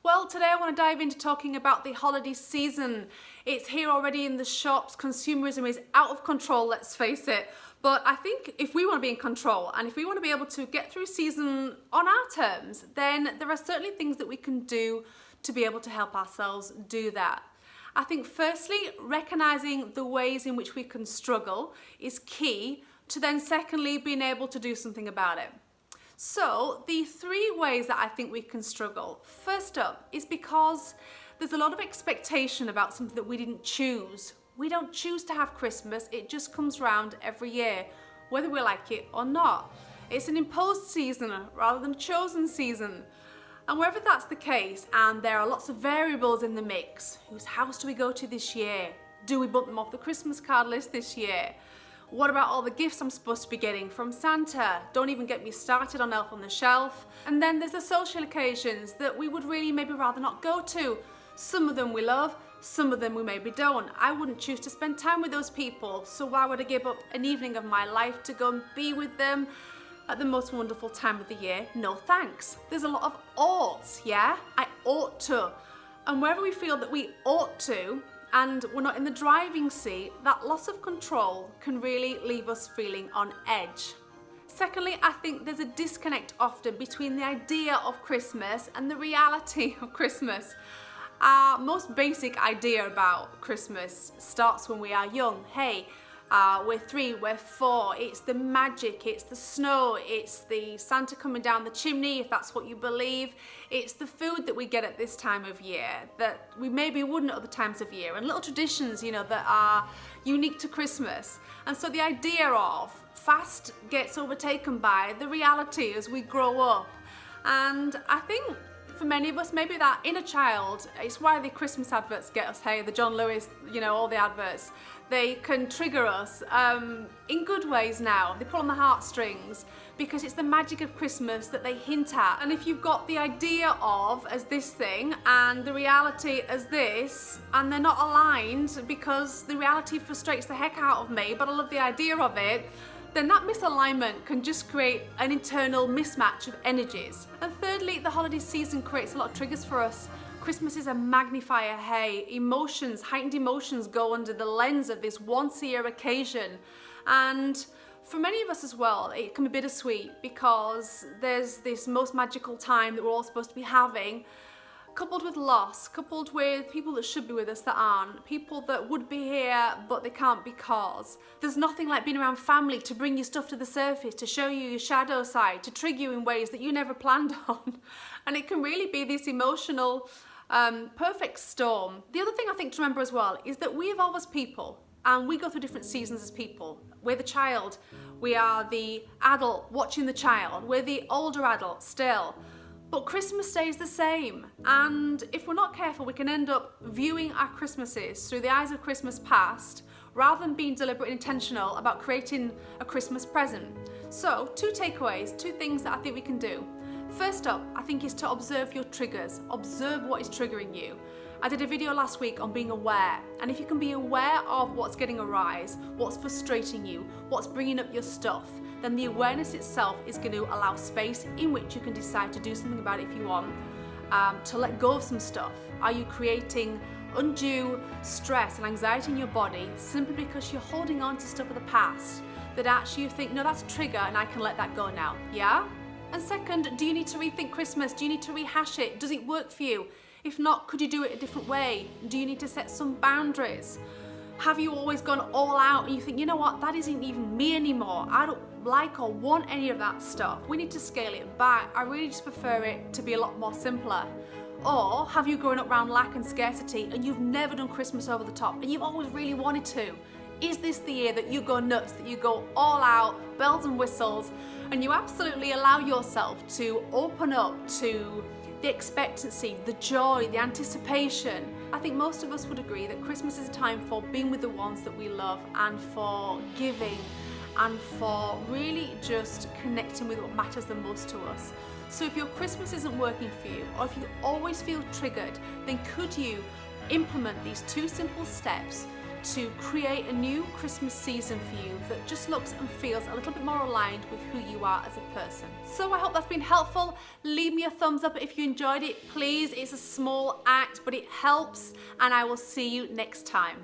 Well, today I want to dive into talking about the holiday season. It's here already in the shops. Consumerism is out of control, let's face it. But I think if we want to be in control and if we want to be able to get through season on our terms, then there are certainly things that we can do to be able to help ourselves do that. I think firstly, recognizing the ways in which we can struggle is key to then secondly being able to do something about it. So the three ways that I think we can struggle, first up, is because there's a lot of expectation about something that we didn't choose. We don't choose to have Christmas, it just comes round every year, whether we like it or not. It's an imposed season rather than a chosen season. And wherever that's the case, and there are lots of variables in the mix, whose house do we go to this year? Do we bump them off the Christmas card list this year? What about all the gifts I'm supposed to be getting from Santa? Don't even get me started on Elf on the Shelf. And then there's the social occasions that we would really maybe rather not go to. Some of them we love, some of them we maybe don't. I wouldn't choose to spend time with those people, so why would I give up an evening of my life to go and be with them at the most wonderful time of the year? No thanks. There's a lot of oughts, yeah? I ought to. And wherever we feel that we ought to, and we're not in the driving seat, that loss of control can really leave us feeling on edge. Secondly, I think there's a disconnect often between the idea of Christmas and the reality of Christmas. Our most basic idea about Christmas starts when we are young. Hey, we're 3, we're 4, it's the magic, it's the snow, it's the Santa coming down the chimney, if that's what you believe. It's the food that we get at this time of year that we maybe wouldn't at other times of year, and little traditions, that are unique to Christmas. And so the idea of fast gets overtaken by the reality as we grow up. And I think for many of us, maybe that inner child, it's why the Christmas adverts get us, hey, the John Lewis, all the adverts, they can trigger us in good ways now. They pull on the heartstrings because it's the magic of Christmas that they hint at. And if you've got the idea of as this thing and the reality as this, and they're not aligned because the reality frustrates the heck out of me, but I love the idea of it, then that misalignment can just create an internal mismatch of energies. And thirdly, the holiday season creates a lot of triggers for us. Christmas is a magnifier, hey. Emotions, heightened emotions go under the lens of this once-a-year occasion. And for many of us as well, it can be bittersweet because there's this most magical time that we're all supposed to be having, coupled with loss, coupled with people that should be with us that aren't, people that would be here but they can't because. There's nothing like being around family to bring your stuff to the surface, to show you your shadow side, to trigger you in ways that you never planned on. And it can really be this emotional perfect storm. The other thing I think to remember as well is that we evolve as people and we go through different seasons as people. We're the child, we are the adult watching the child, we're the older adult still. But Christmas stays the same, and if we're not careful, we can end up viewing our Christmases through the eyes of Christmas past, rather than being deliberate and intentional about creating a Christmas present. So, 2 takeaways, 2 things that I think we can do. First up, I think is to observe your triggers, observe what is triggering you. I did a video last week on being aware, and if you can be aware of what's getting a rise, what's frustrating you, what's bringing up your stuff, then the awareness itself is going to allow space in which you can decide to do something about it if you want, to let go of some stuff. Are you creating undue stress and anxiety in your body simply because you're holding on to stuff of the past that actually you think, no, that's a trigger and I can let that go now, yeah? And second, do you need to rethink Christmas? Do you need to rehash it? Does it work for you? If not, could you do it a different way? Do you need to set some boundaries? Have you always gone all out and you think, you know what, that isn't even me anymore. I don't like or want any of that stuff. We need to scale it back. I really just prefer it to be a lot more simpler. Or have you grown up around lack and scarcity and you've never done Christmas over the top and you've always really wanted to? Is this the year that you go nuts, that you go all out, bells and whistles, and you absolutely allow yourself to open up to the expectancy, the joy, the anticipation? I think most of us would agree that Christmas is a time for being with the ones that we love and for giving and for really just connecting with what matters the most to us. So if your Christmas isn't working for you, or if you always feel triggered, then could you implement these 2 simple steps to create a new Christmas season for you that just looks and feels a little bit more aligned with who you are as a person. So I hope that's been helpful. Leave me a thumbs up if you enjoyed it, please. It's a small act, but it helps, and I will see you next time.